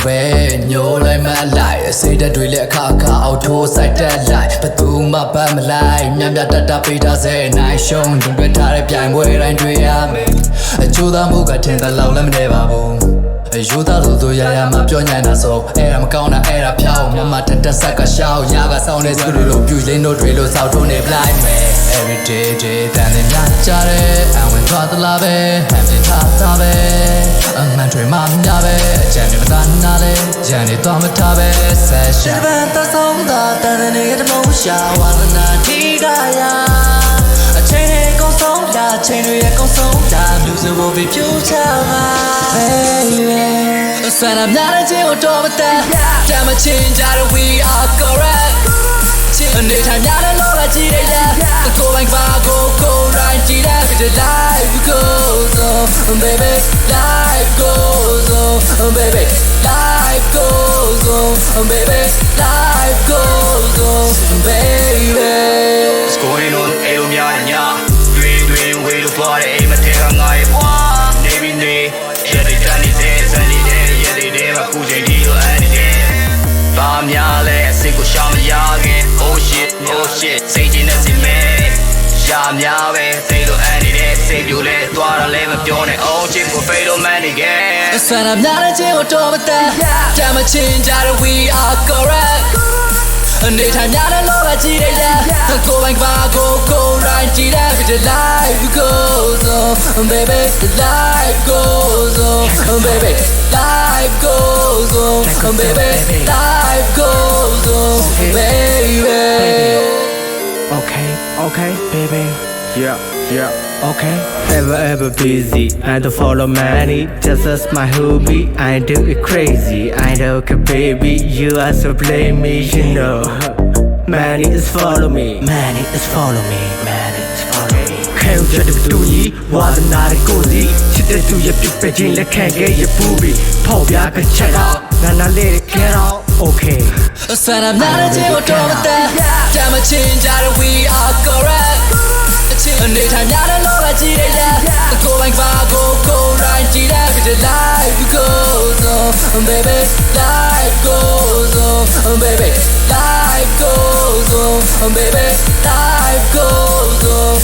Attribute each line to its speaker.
Speaker 1: ပဲညိုလိုက်မလိုက်စိတ်တွေလည်းအခါအောက်ထိုးစိုက်တက်လိုက်ဘသူမှပတ်မလိုက်မြတ်တပေးထားစေနိုင်ရှုံးတွေ့ထားတဲ့ပြိုင်ပွဲတိုင်းတွေ့ရမယ်အချိုးသားမှုကထင်သလောက်လည်းမနေပါဘူးရိုးသားလို့သူရမှာပြောညံ့တာဆိုအဲ့ဒါမကောင်းတာအဲ့ဒါဖြောင်းမမတက်ဆက်ကရှောက်ရကဆောင်းနေစကူလို့ပြူလင်းတို့တွေလို့စောက်ထုံးနေပလိုက်မယ် Every day တန်တဲ့ညကြတဲ့အဝင်သွားသလားပဲဟန်ပြထားတာပဲအမှန်တွေမှများပဲအကြံတွေမသာနာလဲကြံတွေတော့မထားပဲ Session ဘန်သဆုံးတာတန်တဲ့နေတဲ့မုံရှာဝါသနာထိကရအချိန်တွေကုန်ဆုံးတာအချိန်တွေကုန်ဆုံးတာလူစုဖို့ပြပြချမှာ Baby ဆန္ဒများတဲ့ချင်းကိုတော့မတန်တမ်းမချင်းကြတဲ့ we are correct အနေထိုင်များတဲ့လောကကြီးတဲ့ကိုယ်ပိုင်ပါကိုရိုင်းကြည့်တဲ့ the life goes on baby life goes on baby life goes on baby life goes on baby
Speaker 2: What's going on အဲ့လိုများညတွင်ဝေးလို့သွားတဲ့အိမ်မထဲကငါရဲ့ဘွားနေပြီးနေရတဲ့တန်နေတဲ့စနေတဲ့ရတဲ့မှာခုချိန်ဒီလိုအဲ့ဒီတဲ့ဘာများလဲစိတ်ကိုရှောင်မရခင် oh shit စိတ်ချင်းနဲ့စိမဲရများပဲစိတ်လိုအဲ့ဒီတဲ့စိတ်ပြိုလဲသွားတာလဲမပြောနဲ့ oh shit ကိုဖေးလို့မှန်းနေခဲ့
Speaker 1: ဆန္ဒများတဲ့ချင်းကိုတော့မတန်တမ်းမချင်းကြတဲ့ we are correct အနေထိုင်များတဲ့လောကကြီးတဲ့ကိုယ်ပိုင်ပါကိုရိုင်းကြည့်တဲ့ the life goes on baby the life goes on baby life goes on baby life goes on baby
Speaker 3: Okay, baby. Yeah. Okay. Ever busy. I don't follow money. Just as my hobby. I do it crazy. I don't care, baby. You are so blame me, you know. Money is follow me. Money is follow me. Money is follow me. Can't judge the doy. Was not a cozy. She did do your big pigeon. Let can't get your booby. Pop ya can check out. Gonna let it get out. Okay.
Speaker 1: ဆန္ဒများတဲ့ချင်းကိုတော့မတန်တမ်းမချင်းကြတဲ့ we are correct အနေထိုင်များတဲ့လောကကြီးတဲ့ကိုယ်ပိုင်ပါကိုရိုင်းကြည့်တဲ့ the life goes on baby life goes on baby life goes on baby life goes on